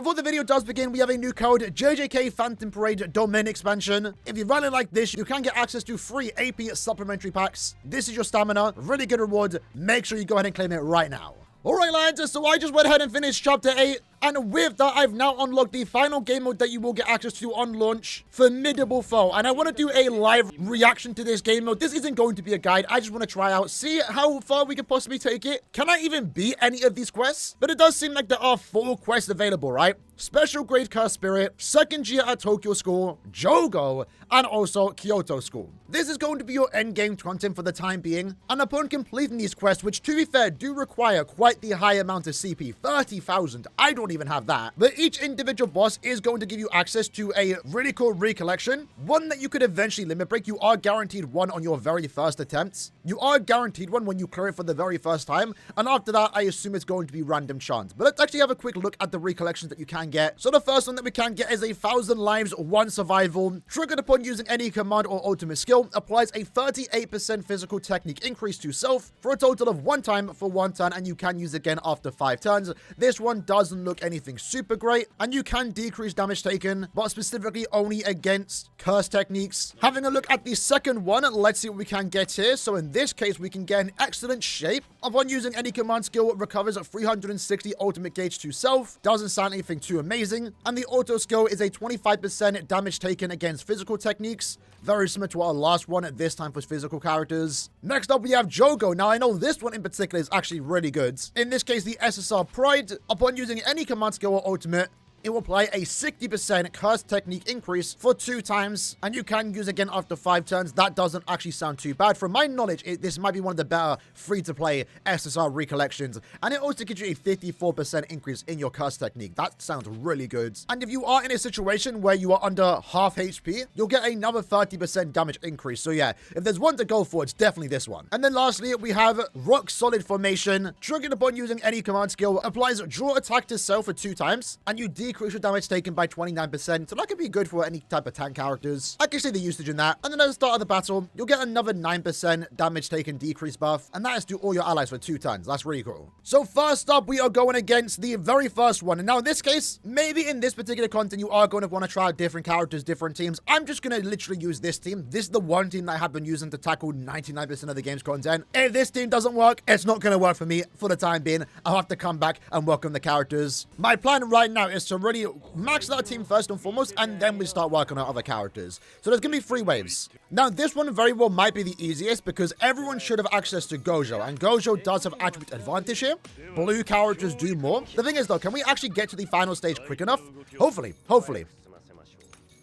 before the video does begin, we have a new code, JJK Phantom Parade Domain Expansion. If you run it like this, you can get access to free AP supplementary packs. This is your stamina, really good reward. Make sure you go ahead and claim it right now. Alright lads, so I just went ahead and finished chapter 8, and with that I've now unlocked the final game mode that you will get access to on launch, Formidable Foe, and I want to do a live reaction to this game mode. This isn't going to be a guide, I just want to try out, see how far we can possibly take it. Can I even beat any of these quests? But it does seem like there are 4 quests available, right? Special Grade Cursed Spirit, Second Year at Tokyo School, Jogo, and also Kyoto School. This is going to be your endgame content for the time being, and upon completing these quests, which to be fair do require quite the high amount of CP, 30,000, I don't even have that, but each individual boss is going to give you access to a really cool recollection, one that you could eventually limit break. You are guaranteed one on your very first attempts. You are guaranteed one when you clear it for the very first time, and after that, I assume it's going to be random chance. But let's actually have a quick look at the recollections that you can get. So the first one that we can get is 1,000 lives, 1 survival, triggered upon using any command or ultimate skill, applies a 38% physical technique increase to self for a total of 1 time for 1 turn, and you can use again after 5 turns. This one doesn't look anything super great, and you can decrease damage taken, but specifically only against curse techniques. Having a look at the second one, let's see what we can get here. So in this case, we can get an excellent shape. Upon using any command skill, recovers 360 ultimate gauge to self. Doesn't sound anything too amazing. And the auto skill is a 25% damage taken against physical techniques. Very similar to our last one, this time for physical characters. Next up, we have Jogo. Now, I know this one in particular is actually really good. In this case, the SSR Pride. Upon using any command skill or ultimate, it will apply a 60% curse technique increase for 2 times, and you can use again after 5 turns. That doesn't actually sound too bad. From my knowledge, this might be one of the better free-to-play SSR recollections, and it also gives you a 54% increase in your curse technique. That sounds really good. And if you are in a situation where you are under half HP, you'll get another 30% damage increase. So yeah, if there's one to go for, it's definitely this one. And then lastly, we have Rock Solid Formation. Triggered upon using any command skill, applies draw attack to self for 2 times, and you decrease your damage taken by 29%, so that could be good for any type of tank characters. I can see the usage in that. And then at the start of the battle, you'll get another 9% damage taken decrease buff, and that is to all your allies for 2 turns. That's really cool. So first up, we are going against the very first one. And now in this case, maybe in this particular content, you are going to want to try out different characters, different teams. I'm just going to literally use this team. This is the one team that I have been using to tackle 99% of the game's content. If this team doesn't work, it's not going to work for me for the time being. I'll have to come back and work on the characters. My plan right now is to really max that team first and foremost, and then we start working on other characters. So there's going to be 3 waves. Now, this one very well might be the easiest because everyone should have access to Gojo, and Gojo does have attribute advantage here. Blue characters do more. The thing is, though, can we actually get to the final stage quick enough? Hopefully.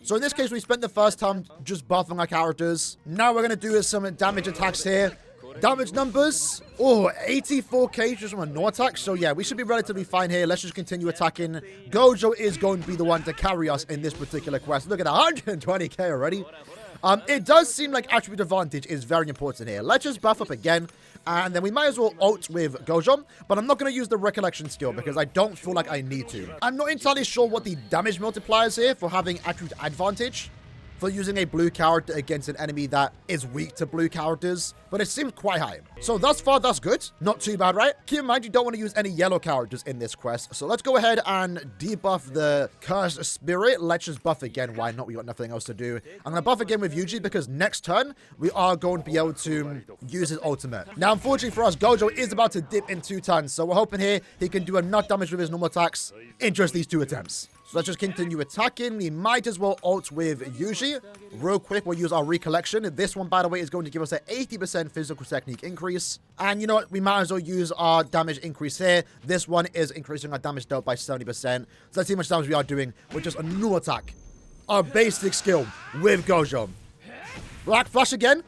So in this case, we spent the first time just buffing our characters. Now we're going to do some damage attacks here. Damage numbers, 84k just from a no attack. So yeah, we should be relatively fine here. Let's just continue attacking. Gojo is going to be the one to carry us in this particular quest. Look at 120k already. It does seem like attribute advantage is very important here. Let's just buff up again, and then we might as well ult with Gojo, but I'm not going to use the Recollection skill because I don't feel like I need to. I'm not entirely sure what the damage multipliers here for having attribute advantage for using a blue character against an enemy that is weak to blue characters, but it seems quite high. So thus far, that's good. Not too bad, right? Keep in mind, you don't want to use any yellow characters in this quest. So let's go ahead and debuff the Cursed Spirit. Let's just buff again. Why not? We got nothing else to do. I'm going to buff again with Yuji because next turn, we are going to be able to use his ultimate. Now, unfortunately for us, Gojo is about to dip in 2 turns. So we're hoping here he can do enough damage with his normal attacks in just these 2 attempts. So let's just continue attacking. We might as well ult with Yuji. Real quick, we'll use our Recollection. This one, by the way, is going to give us an 80% physical technique increase. And you know what? We might as well use our damage increase here. This one is increasing our damage dealt by 70%. So let's see how much damage we are doing with just a new attack. Our basic skill with Gojo. Black Flash again.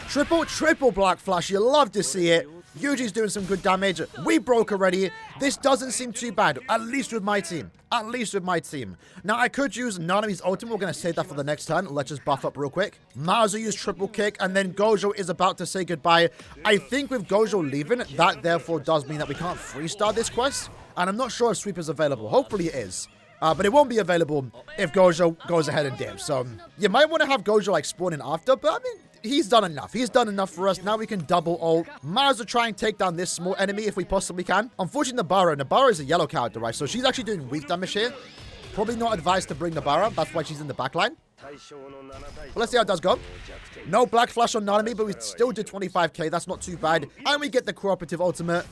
Triple Black Flash. You love to see it. Yuji's doing some good damage. We broke already. This doesn't seem too bad, at least with my team. Now, I could use Nana's ultimate. We're going to save that for the next turn. Let's just buff up real quick. Mazu used triple kick, and then Gojo is about to say goodbye. I think with Gojo leaving, that therefore does mean that we can't freestyle this quest. And I'm not sure if sweep is available. Hopefully it is. But it won't be available if Gojo goes ahead and dips. So you might want to have Gojo like spawn in after, but I mean, he's done enough. He's done enough for us. Now we can double ult. Might as well try and take down this small enemy if we possibly can. Unfortunately, Nabara is a yellow character, right? So she's actually doing weak damage here. Probably not advised to bring Nabara. That's why she's in the back line. But let's see how it does go. No black flash on Nanami, but we still did 25k. That's not too bad. And we get the cooperative ultimate.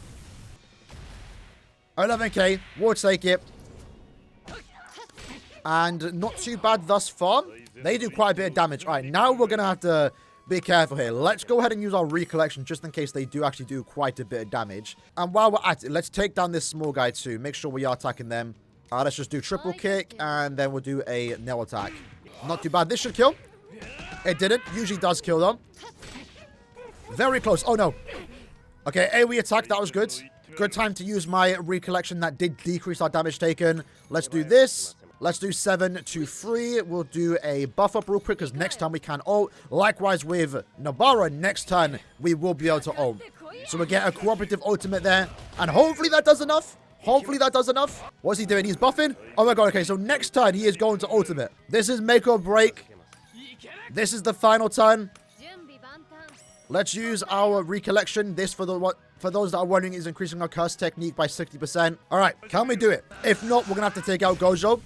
11k. We'll take it. And not too bad thus far. They do quite a bit of damage. All right, now we're going to have to be careful here. Let's go ahead and use our Recollection just in case they do actually do quite a bit of damage. And while we're at it, let's take down this small guy too. Make sure we are attacking them. Let's just do triple kick, and then we'll do a nail attack. Not too bad. This should kill. It didn't. Usually does kill, though. Very close. Oh, no. Okay, AoE attack. That was good. Good time to use my Recollection. That did decrease our damage taken. Let's do this. Let's do 7 to 3. We'll do a buff up real quick because next time we can ult. Likewise with Nabara, next turn we will be able to ult. So we get a cooperative ultimate there. And hopefully that does enough. Hopefully that does enough. What's he doing? He's buffing. Oh my god. Okay, so next turn he is going to ultimate. This is make or break. This is the final turn. Let's use our Recollection. This, for those that are wondering, is increasing our curse technique by 60%. All right, can we do it? If not, we're going to have to take out Gojo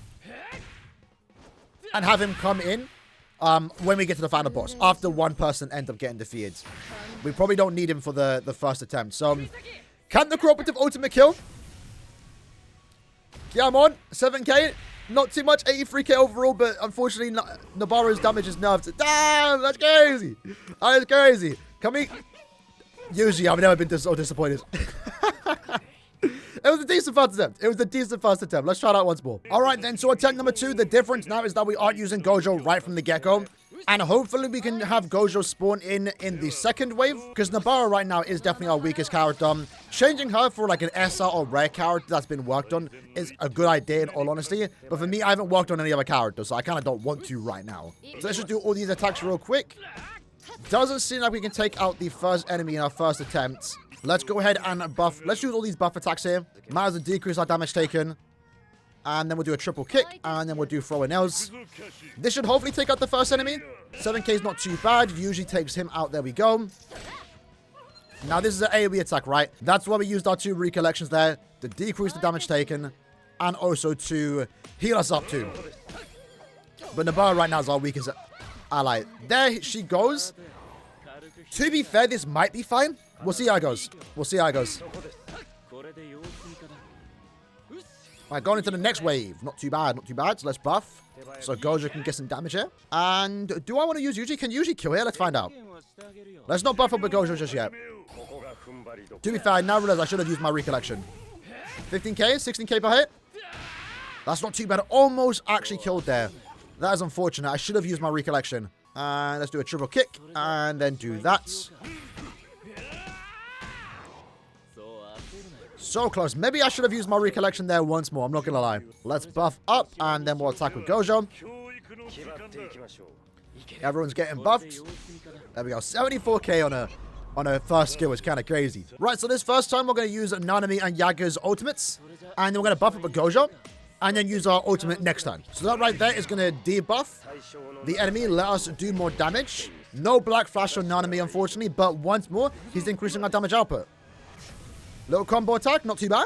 and have him come in when we get to the final boss, after one person ends up getting defeated. We probably don't need him for the first attempt. So, can the cooperative ultimate kill? Yeah, I'm on. 7k. Not too much. 83k overall, but unfortunately, Nabara's damage is nerfed. Damn, that's crazy. That is crazy. Can we... Usually, I've never been so disappointed. It was a decent first attempt. It was a decent first attempt. Let's try that once more. All right, then. So attempt number 2. The difference now is that we aren't using Gojo right from the get-go. And hopefully we can have Gojo spawn in the second wave. Because Nabara right now is definitely our weakest character. Changing her for like an SR or rare character that's been worked on is a good idea in all honesty. But for me, I haven't worked on any other characters. So I kind of don't want to right now. So let's just do all these attacks real quick. Doesn't seem like we can take out the first enemy in our first attempt. Let's go ahead and buff. Let's use all these buff attacks here. Might as well decrease our damage taken. And then we'll do a triple kick. And then we'll do throw nails. This should hopefully take out the first enemy. 7k is not too bad. Usually takes him out. There we go. Now this is an AoE attack, right? That's why we used our 2 Recollections there. To decrease the damage taken. And also to heal us up too. But Nabara right now is our weakest ally. There she goes. To be fair, this might be fine. We'll see how it goes. We'll see how it goes. Alright, going into the next wave. Not too bad, not too bad. So let's buff. So Gojo can get some damage here. And do I want to use Yuji? Can Yuji kill here? Let's find out. Let's not buff up with Gojo just yet. To be fair, I now realize I should have used my Recollection. 15k, 16k per hit. That's not too bad. Almost actually killed there. That is unfortunate. I should have used my Recollection. And let's do a triple kick. And then do that. So close. Maybe I should have used my Recollection there once more. I'm not going to lie. Let's buff up. And then we'll attack with Gojo. Everyone's getting buffed. There we go. 74k on a first skill is kind of crazy. Right, so this first time we're going to use Nanami and Yaga's ultimates. And then we're going to buff up with Gojo. And then use our ultimate next time. So that right there is going to debuff the enemy. Let us do more damage. No black flash on Nanami, unfortunately. But once more, he's increasing our damage output. Little combo attack. Not too bad.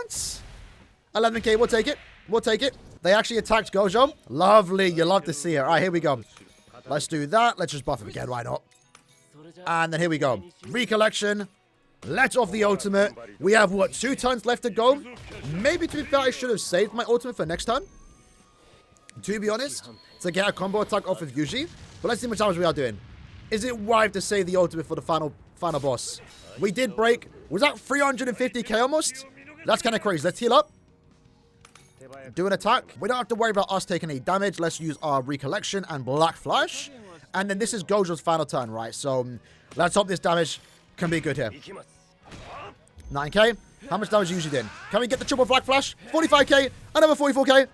11k. We'll take it. We'll take it. They actually attacked Gojo. Lovely. You love to see it. All right, here we go. Let's do that. Let's just buff him again. Why not? And then here we go. Recollection. Let off the ultimate. We have, what, 2 turns left to go? Maybe, to be fair, I should have saved my ultimate for next turn. To be honest, to get a combo attack off of Yuji. But let's see how much damage we are doing. Is it wise to save the ultimate for the final boss? We did break. Was that 350k almost? That's kind of crazy. Let's heal up. Do an attack. We don't have to worry about us taking any damage. Let's use our Recollection and Black Flash. And then this is Gojo's final turn, right? So let's hope this damage can be good here. 9k. How much damage usually did? Can we get the triple Black Flash? 45k. Another 44k.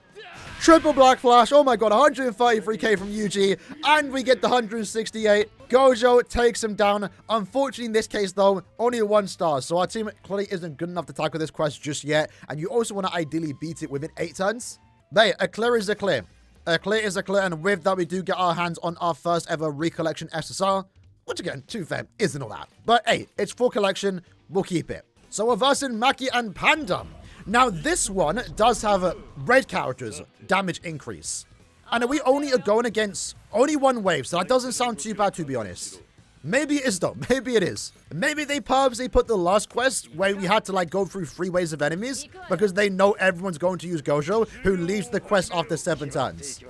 Triple Black Flash. Oh my god. 133k from Yuji. And we get the 168. Gojo takes him down. Unfortunately, in this case, though, only a 1 star. So our team clearly isn't good enough to tackle this quest just yet. And you also want to ideally beat it within 8 turns. There, a clear is a clear. A clear is a clear. And with that, we do get our hands on our first ever Recollection SSR. Which again, to be fair, isn't all that. But hey, it's full collection. We'll keep it. So we're versing Maki and Panda. Now this one does have red characters, damage increase. And we only are going against only one wave, so that doesn't sound too bad, to be honest. Maybe it is though. Maybe it is. Maybe they purposely put the last quest where we had to like go through 3 waves of enemies because they know everyone's going to use Gojo, who leaves the quest after 7 turns.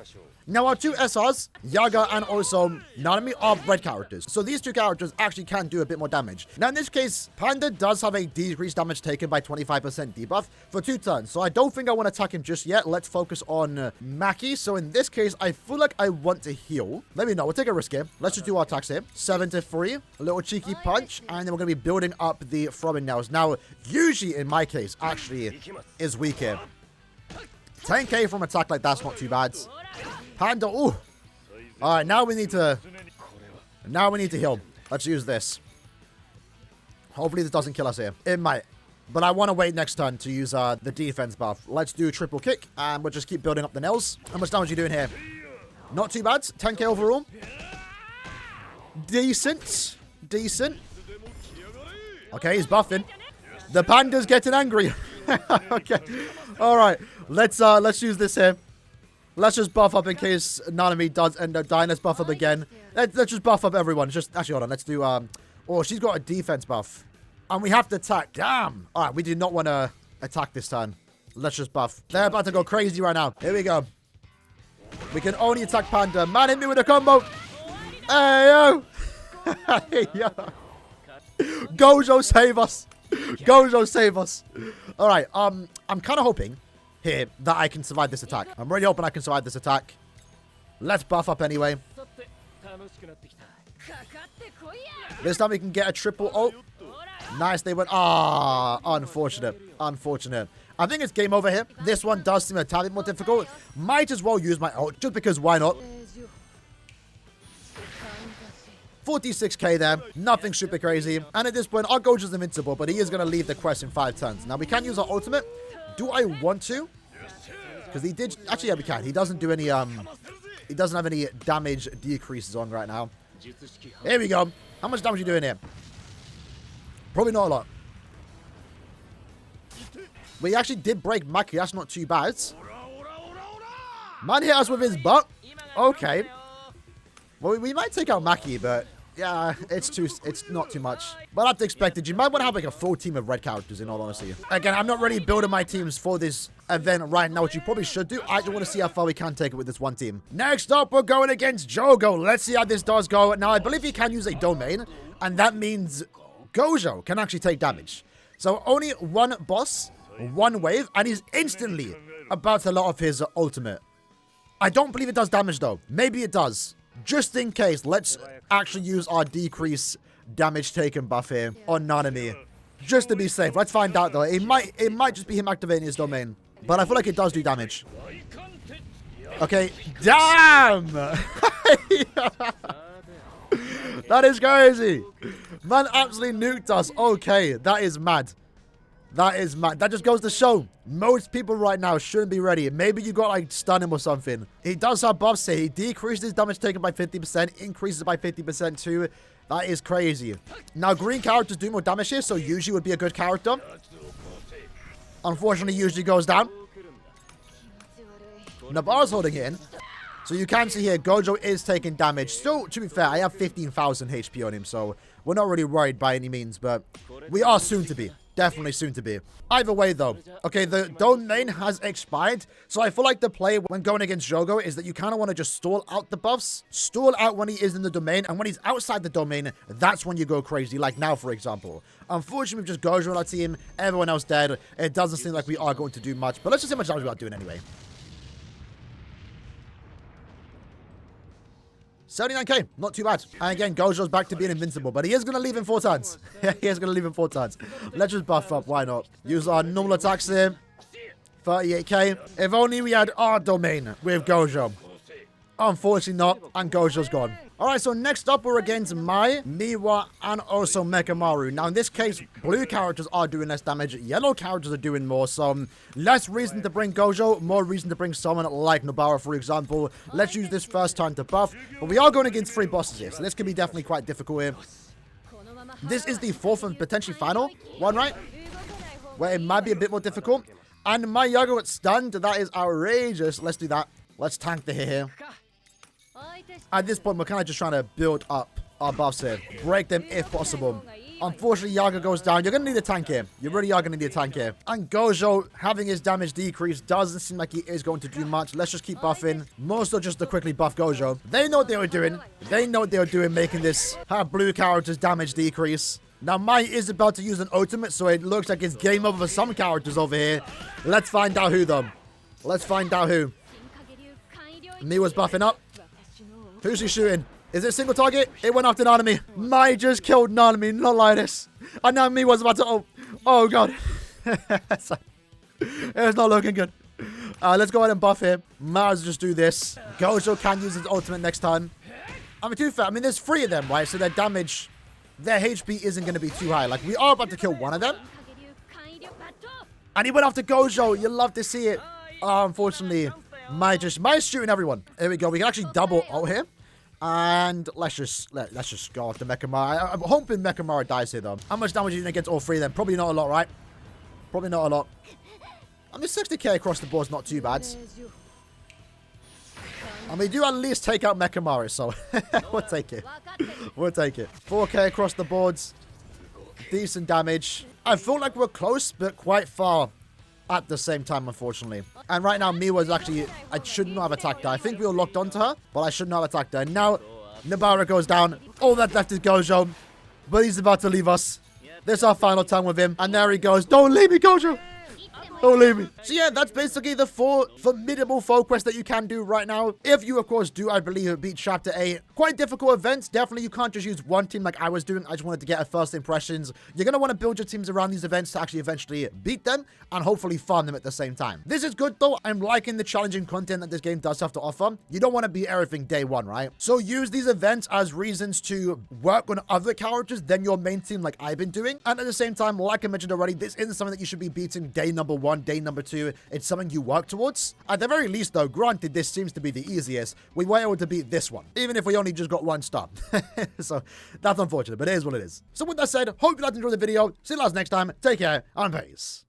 Now our 2 SRs, Yaga and also Nanami, are red characters. So these 2 characters actually can do a bit more damage. Now in this case, Panda does have a decreased damage taken by 25% debuff for 2 turns. So I don't think I want to attack him just yet. Let's focus on Maki. So in this case, I feel like I want to heal. Let me know. We'll take a risk here. Let's just do our attacks here. 7 to 3. A little cheeky punch. And then we're going to be building up the throwing nails. Now, usually in my case, actually is weak here. 10k from attack like that's not too bad. Panda, ooh. All right, now we need to heal. Let's use this. Hopefully this doesn't kill us here. It might. But I want to wait next turn to use the defense buff. Let's do triple kick, and we'll just keep building up the nails. How much damage are you doing here? Not too bad. 10k overall. Decent. Decent. Okay, he's buffing. The Panda's getting angry. Okay. All right. Let's use this here. Let's just buff up in case Nanami does end up dying. Let's buff up again. Let's just buff up everyone. Just actually, hold on. Let's do oh, she's got a defense buff, and we have to attack. Damn. All right, we do not want to attack this turn. Let's just buff. They're about to go crazy right now. Here we go. We can only attack Panda. Man, hit me with a combo. Hey yo. Hey yo. Gojo, save us. Gojo, save us. All right. I'm kind of hoping here that I can survive this attack. I'm really hoping I can survive this attack. Let's buff up anyway. This time we can get a triple ult. Nice, they went. Ah, unfortunate. Unfortunate. I think it's game over here. This one does seem a tad bit more difficult. Might as well use my ult, just because why not? 46k there. Nothing super crazy. And at this point, our Gojo's invincible, but he is going to leave the quest in 5 turns. Now, we can use our ultimate. Do I want to? Because he did... Actually, yeah, we can. He doesn't do any... He doesn't have any damage decreases on right now. Here we go. How much damage are you doing here? Probably not a lot. We actually did break Maki. That's not too bad. Man hit us with his butt. Okay. Well, we might take out Maki, but... Yeah, it's not too much. But that's expected. You might want to have like a full team of red characters, in all honesty. Again, I'm not really building my teams for this event right now, which you probably should do. I just want to see how far we can take it with this one team. Next up, we're going against Jogo. Let's see how this does go. Now, I believe he can use a domain, and that means Gojo can actually take damage. So only one boss, one wave, and he's instantly about to let off his ultimate. I don't believe it does damage, though. Maybe it does. Just in case, let's actually use our decrease damage taken buff here on Nanami. Just to be safe. Let's find out though. It might just be him activating his domain. But I feel like it does do damage. Okay. Damn! That is crazy. Man absolutely nuked us. Okay. That is mad. That is mad. That just goes to show most people right now shouldn't be ready. Maybe you got like stun him or something. He does have buffs here. He decreases his damage taken by 50%, increases by 50% too. That is crazy. Now green characters do more damage here, so usually would be a good character. Unfortunately, usually goes down. Nabar's holding it in. So you can see here, Gojo is taking damage. Still, to be fair, I have 15,000 HP on him, so we're not really worried by any means, but we are soon to be. Definitely soon to be. Either way, though. Okay, the domain has expired, so I feel like the play when going against Jogo is that you kind of want to just stall out the buffs. Stall out when he is in the domain, and when he's outside the domain, that's when you go crazy, like now, for example. Unfortunately, with just Gojo on our team, everyone else dead, it doesn't seem like we are going to do much, but let's just see how much damage we are doing anyway. 79k, not too bad. And again, Gojo's back to being invincible, but he is going to leave in 4 turns. He is going to leave in 4 turns. Let's just buff up, why not? Use our normal attacks here. 38k. If only we had our domain with Gojo. Unfortunately not, and Gojo's gone. Alright, so next up we're against Mai, Miwa, and also Mechamaru. Now in this case, blue characters are doing less damage, yellow characters are doing more, so less reason to bring Gojo, more reason to bring someone like Nobara, for example. Let's use this first time to buff, but we are going against 3 bosses here, so this can be definitely quite difficult here. This is the 4th and potentially final one, right? Where it might be a bit more difficult. And my Jogo gets stunned, that is outrageous. Let's do that. Let's tank the hit here. At this point, we're kind of just trying to build up our buffs here. Break them if possible. Unfortunately, Yaga goes down. You're going to need a tank here. You really are going to need a tank here. And Gojo, having his damage decrease, doesn't seem like he is going to do much. Let's just keep buffing. More so just to quickly buff Gojo. They know what they were doing. They know what they were doing, making this have blue characters damage decrease. Now, Mai is about to use an ultimate, so it looks like it's game over for some characters over here. Let's find out who, though. Let's find out who. Miwa's buffing up. Who's he shooting? Is it a single target? It went after Nanami. Mai just killed Nanami, not like this. And now Miwa's about to... Oh, God. It's not looking good. Let's go ahead and buff him. Might as well just do this. Gojo can use his ultimate next time. I mean, too fair. I mean, there's 3 of them, right? So their damage... Their HP isn't going to be too high. Like, we are about to kill one of them. And he went after Gojo. You love to see it. Unfortunately, Mai's shooting everyone. Here we go. We can actually double ult here. And let's just go after Mechamaru. I'm hoping Mechamaru dies here, though. How much damage are you doing against all 3 of them? Probably not a lot, right? Probably not a lot. I mean, 60k across the board is not too bad. And we do at least take out Mechamaru, so we'll take it. We'll take it. 4k across the boards. Decent damage. I feel like we're close, but quite far at the same time, unfortunately. And right now, Miwa's actually... I should not have attacked her. I think we were locked onto her, but I should not have attacked her. And now, Nobara goes down. All that's left is Gojo. But he's about to leave us. This is our final time with him. And there he goes. Don't leave me, Gojo! Don't leave me. So yeah, that's basically the 4 formidable foe quests that you can do right now. If you, of course, do, I believe, beat Chapter 8. Quite difficult events. Definitely, you can't just use one team like I was doing. I just wanted to get a first impressions. You're going to want to build your teams around these events to actually eventually beat them and hopefully farm them at the same time. This is good, though. I'm liking the challenging content that this game does have to offer. You don't want to beat everything day 1, right? So use these events as reasons to work on other characters than your main team like I've been doing. And at the same time, like I mentioned already, this isn't something that you should be beating day number 1. Day number 2, it's something you work towards. At the very least, though, granted, this seems to be the easiest. We were able to beat this one, even if we only just got 1 star. So that's unfortunate, but it is what it is. So with that said, hope you guys enjoyed the video. See you guys next time. Take care and peace.